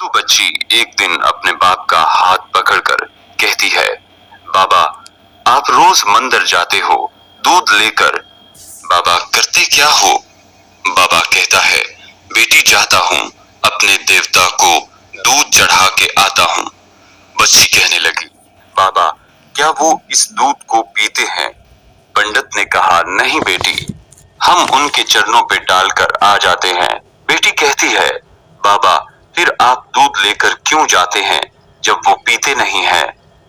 तो बच्ची एक दिन अपने बाप का हाथ पकड़कर कहती है, बाबा आप रोज मंदिर जाते हो दूध लेकर। बाबा करते क्या हो? बाबा कहता है, बेटी जाता हूँ अपने देवता को दूध चढ़ा के आता हूँ। बच्ची कहने लगी, बाबा क्या वो इस दूध को पीते हैं? पंडित ने कहा, नहीं बेटी, हम उनके चरणों पे डालकर आ जाते हैं। बेटी कहती है, बाबा फिर आप दूध लेकर क्यों जाते हैं जब वो पीते नहीं हैं?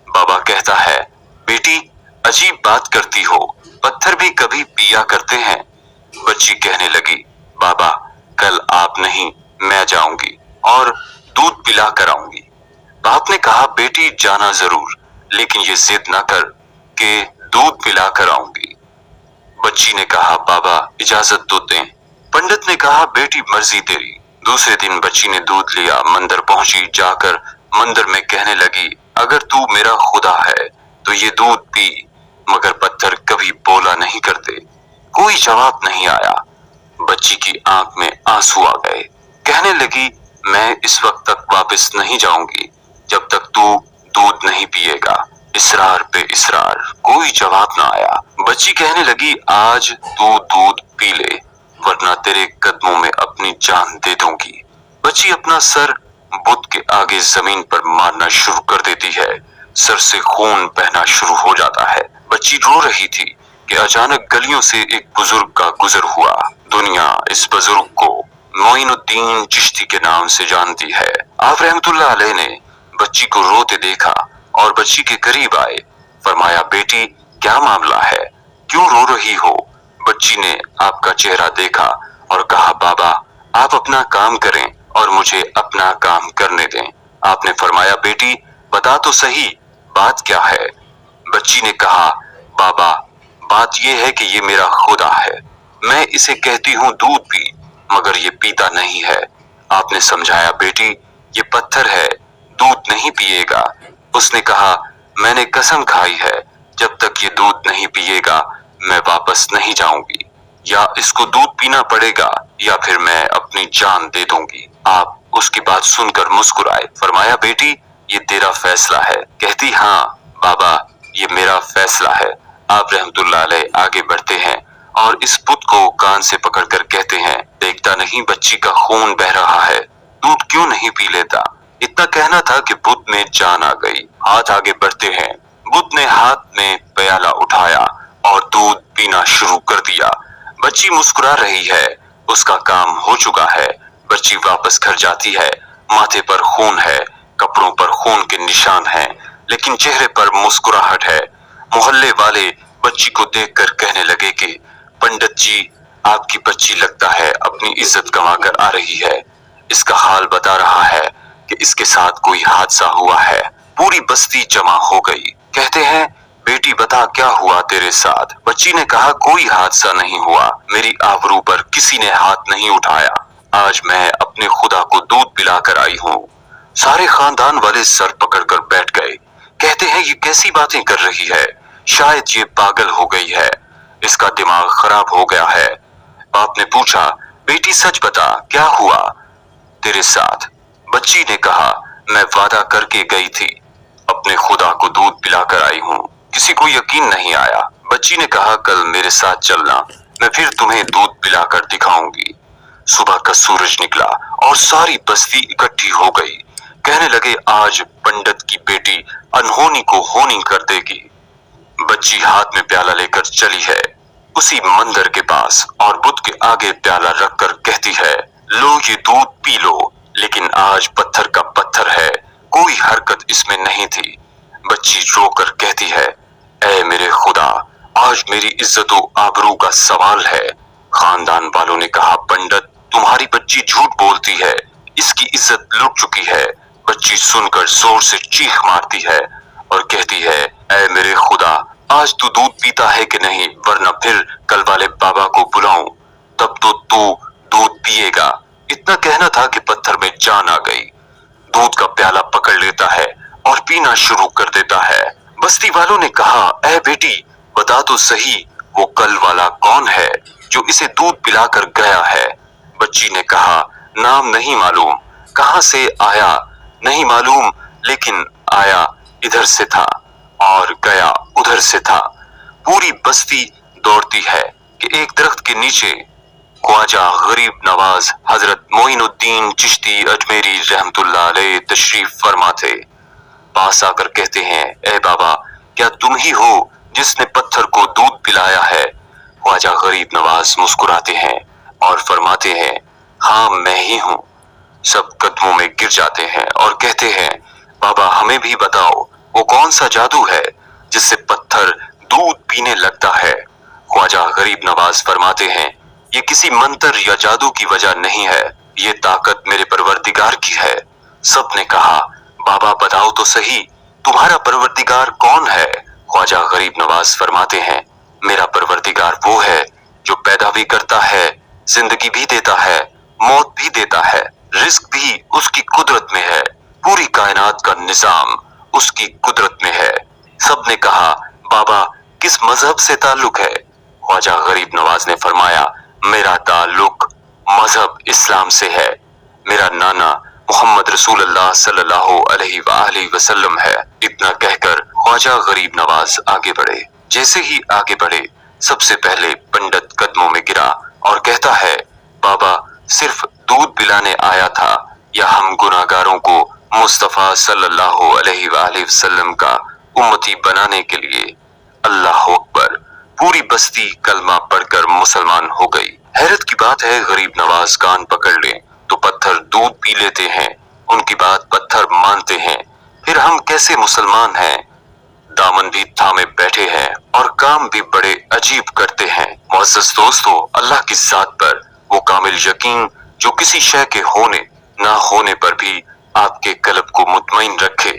बाबा कहता है, बेटी अजीब बात करती हो, पत्थर भी कभी पिया करते हैं। बच्ची कहने लगी, बाबा कल आप नहीं मैं जाऊंगी और दूध पिला कर आऊंगी। बाप ने कहा, बेटी जाना जरूर, लेकिन ये जिद ना कर कि दूध पिला कर आऊंगी। बच्ची ने कहा, बाबा इजाजत तो दें। पंडित ने कहा, बेटी मर्जी तेरी। दूसरे दिन बच्ची ने दूध लिया, मंदिर पहुंची, जाकर मंदिर में कहने लगी, अगर तू मेरा खुदा है तो ये दूध पी। मगर पत्थर कभी बोला नहीं करते, कोई जवाब नहीं आया। बच्ची की आंख में आंसू आ गए, कहने लगी, मैं इस वक्त तक वापस नहीं जाऊंगी जब तक तू दूध नहीं पिएगा। इसरार पे इसरार, कोई जवाब ना आया। बच्ची कहने लगी, आज तू दूध पी ले वरना तेरे कदमों में अपनी जान दे दूंगी। बच्ची अपना सर बुत के आगे जमीन पर मारना शुरू कर देती है, सर से खून बहना शुरू हो जाता है। बच्ची रो रही थी कि अचानक गलियों से एक बुजुर्ग का गुजर हुआ। दुनिया इस बुजुर्ग को मोइनुद्दीन चिश्ती के नाम से जानती है। आप रहमतुल्लाह अलैह ने बच्ची को रोते देखा और बच्ची के करीब आए। फरमाया, बेटी क्या मामला है, क्यों रो रही हो? बच्ची ने आपका चेहरा देखा और कहा, बाबा आप अपना काम करें और मुझे अपना काम करने दें। आपने फरमाया, बेटी बता तो सही बात क्या है? बच्ची ने कहा, बाबा बात यह है कि ये मेरा खुदा है, मैं इसे कहती हूँ दूध पी, मगर ये पीता नहीं है। आपने समझाया, बेटी ये पत्थर है, दूध नहीं पिएगा। उसने कहा, मैंने कसम खाई है जब तक ये दूध नहीं पिएगा मैं वापस नहीं जाऊंगी, या इसको दूध पीना पड़ेगा या फिर मैं अपनी जान दे दूंगी। आप उसकी बात सुनकर मुस्कुराए। फरमाया, बेटी ये तेरा फैसला है। कहती, हाँ बाबा ये मेरा फैसला है। आप रहमतुल्लाह अलैह आगे बढ़ते हैं और इस बुत को कान से पकड़कर कहते हैं, देखता नहीं बच्ची का खून बह रहा है, दूध क्यों नहीं पी लेता? इतना कहना था कि बुत में जान आ गई। हाथ आगे बढ़ते हैं, बुत ने हाथ में प्याला उठाया और दूध पीना शुरू कर दिया। बच्ची मुस्कुरा रही है, उसका काम हो चुका है। बच्ची वापस घर जाती है, माथे पर खून है, कपड़ों पर खून के निशान हैं, लेकिन चेहरे पर मुस्कुराहट है। मोहल्ले वाले बच्ची को देखकर कहने लगे कि पंडित जी आपकी बच्ची लगता है अपनी इज्जत गंवा कर आ रही है, इसका हाल बता रहा है कि इसके साथ कोई हादसा हुआ है। पूरी बस्ती जमा हो गई। कहते हैं, बेटी बता क्या हुआ तेरे साथ? बच्ची ने कहा, कोई हादसा नहीं हुआ, मेरी आबरू पर किसी ने हाथ नहीं उठाया, आज मैं अपने खुदा को दूध पिलाकर आई हूँ। सारे खानदान वाले सर पकड़कर बैठ गए। कहते हैं, ये कैसी बातें कर रही है, शायद ये पागल हो गई है, इसका दिमाग खराब हो गया है। बाप ने पूछा, बेटी सच बता क्या हुआ तेरे साथ? बच्ची ने कहा, मैं वादा करके गई थी, अपने खुदा को दूध पिलाकर आई हूँ, किसी को यकीन नहीं आया। बच्ची ने कहा, कल मेरे साथ चलना, मैं फिर तुम्हें दूध पिलाकर दिखाऊंगी। सुबह का सूरज निकला और सारी बस्ती इकट्ठी हो गई। कहने लगे, आज पंडित की बेटी अनहोनी को होनी कर देगी। बच्ची हाथ में प्याला लेकर चली है उसी मंदिर के पास और बुत के आगे प्याला रखकर कहती है, लो ये दूध पी लो। लेकिन आज पत्थर का पत्थर है, कोई हरकत इसमें नहीं थी। बच्ची रोकर कहती है, ऐ मेरे खुदा, आज मेरी इज्जत व आबरू का सवाल है। खानदान वालों ने कहा, पंडित तुम्हारी बच्ची झूठ बोलती है, इसकी इज्जत लुट चुकी है। बच्ची सुनकर जोर से चीख मारती है और कहती है, ऐ मेरे खुदा, आज तू दूध पीता है कि नहीं, वरना फिर कल वाले बाबा को बुलाऊं, तब तो तू दूध पिएगा। इतना कहना था कि पत्थर में जान आ गई। दूध का प्याला पकड़ लेता है और पीना शुरू कर देता है। बस्ती वालों ने कहा, ऐ बेटी बता तो सही वो कल वाला कौन है जो इसे दूध पिलाकर गया है? बच्ची ने कहा, नाम नहीं मालूम, कहां से आया नहीं मालूम, लेकिन आया इधर से था और गया उधर से था। पूरी बस्ती दौड़ती है कि एक दरख्त के नीचे ख्वाजा गरीब नवाज हजरत मोइनुद्दीन चिश्ती अजमेरी रहमतुल्लाह अलैह तशरीफ फरमा थे। पास आकर कहते हैं, ए बाबा, क्या तुम ही हो जिसने पत्थर को दूध पिलाया है? ख्वाजा गरीब नवाज मुस्कुराते हैं और फरमाते हैं, हाँ मैं ही हूँ। सब कदमों में गिर जाते हैं और कहते हैं, बाबा हमें भी बताओ, वो कौन सा जादू है जिससे पत्थर दूध पीने लगता है? ख्वाजा गरीब नवाज फरमाते हैं, ये किसी मंत्र या जादू की वजह नहीं है, ये ताकत मेरे परवरदिगार की है। सबने कहा, बाबा बताओ तो सही, तुम्हारा परवरदिगार कौन है? ख्वाजा गरीब नवाज फरमाते हैं, मेरा परवरदिगार वो है जो पैदा भी करता है, जिंदगी भी देता है, मौत भी देता है, रिस्क भी उसकी कुदरत में है, पूरी कायनात का निजाम उसकी कुदरत में है। सबने कहा, बाबा किस मजहब से ताल्लुक है? ख्वाजा गरीब नवाज ने फरमाया, मेरा ताल्लुक मजहब इस्लाम से है। मेरा नाना मोहम्मद रसूलुल्लाह सल्लल्लाहु अलैहि वसल्लम है। इतना कहकर ख्वाजा गरीब नवाज आगे बढ़े। जैसे ही आगे बढ़े, सबसे पहले पंडित कदमों में गिरा और कहता है, बाबा सिर्फ दूध पिलाने आया था या हम गुनाहगारों को मुस्तफा सल्लल्लाहु अलैहि वसल्लम का उम्मती बनाने के लिए? अल्लाह अकबर। पूरी बस्ती कलमा पढ़कर मुसलमान हो गई। हैरत की बात है, गरीब नवाज कान पकड़ ले तो पत्थर दूध पी लेते हैं, उनकी बात पत्थर मानते हैं, फिर हम कैसे मुसलमान हैं? दामन भी थामे बैठे हैं और काम भी बड़े अजीब करते हैं। मुअज़्ज़ज़ दोस्तों, अल्लाह की जात पर वो कामिल यकीन जो किसी शय के होने ना होने पर भी आपके कल्ब को मुतमईन रखे।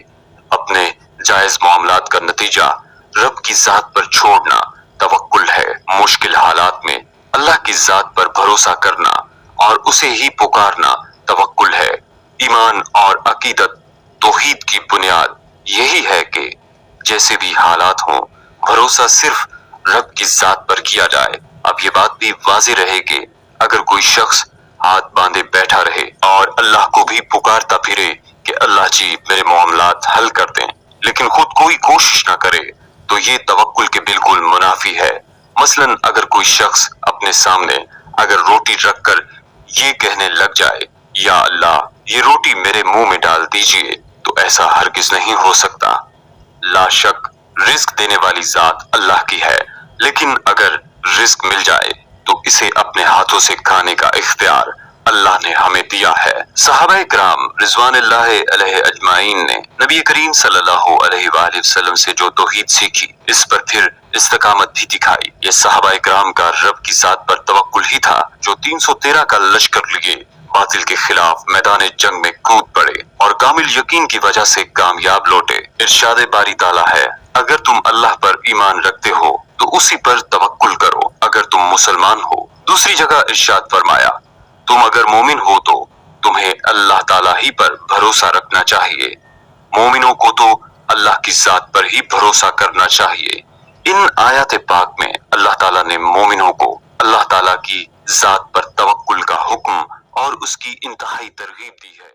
अपने जायज मामलात का नतीजा रब की जात पर छोड़ना तवक्कुल है। मुश्किल हालात में अल्लाह की जात पर भरोसा करना और उसे ही पुकारना तवक्कुल है। ईमान और अकीदत तौहीद की बुनियाद यही है कि जैसे भी हालात हों, भरोसा सिर्फ रब की जात पर किया जाए। अब ये बात भी वाज़े रहे कि अगर कोई शख्स हाथ बांधे बैठा रहे और अल्लाह को भी पुकारता फिरे कि अल्लाह जी मेरे मामलात हल कर दें, लेकिन खुद कोई कोशिश न करे, तो ये तवक्कुल के बिल्कुल मुनाफी है। मसलन अगर कोई शख्स अपने सामने अगर रोटी रखकर ये कहने लग जाए, या अल्लाह ये रोटी मेरे मुंह में डाल दीजिए, तो ऐसा हरगिज नहीं हो सकता। ला शक रिस्क देने वाली जात अल्लाह की है, लेकिन अगर रिस्क मिल जाए तो इसे अपने हाथों से खाने का इख्तियार अल्लाह ने हमें दिया है। सहाबाए किराम रिज़वानुल्लाह अलैहि अजमाइन ने नबी करीम सल्लल्लाहु अलैहि वसल्लम से जो तौहीद सीखी, इस पर फिर इस्तकामत भी दिखाई। ये सहाबाए किराम का रब की जात पर तवक्कुल ही था जो 313 का लश्कर लिए बातिल के खिलाफ मैदान जंग में कूद पड़े और कामिल यकीन की वजह से कामयाब लौटे। इरशाद बारी ताला है, अगर तुम अल्लाह पर ईमान रखते हो तो उसी पर तवक्कुल करो अगर तुम मुसलमान हो। दूसरी जगह इरशाद फरमाया, तुम अगर मोमिन हो तो तुम्हें अल्लाह ताला ही पर भरोसा रखना चाहिए। मोमिनों को तो अल्लाह की जात पर ही भरोसा करना चाहिए। इन आयत पाक में अल्लाह ताला ने मोमिनों को अल्लाह ताला की जात पर तवक्कुल का हुक्म और उसकी इंतहाई तरगीब दी है।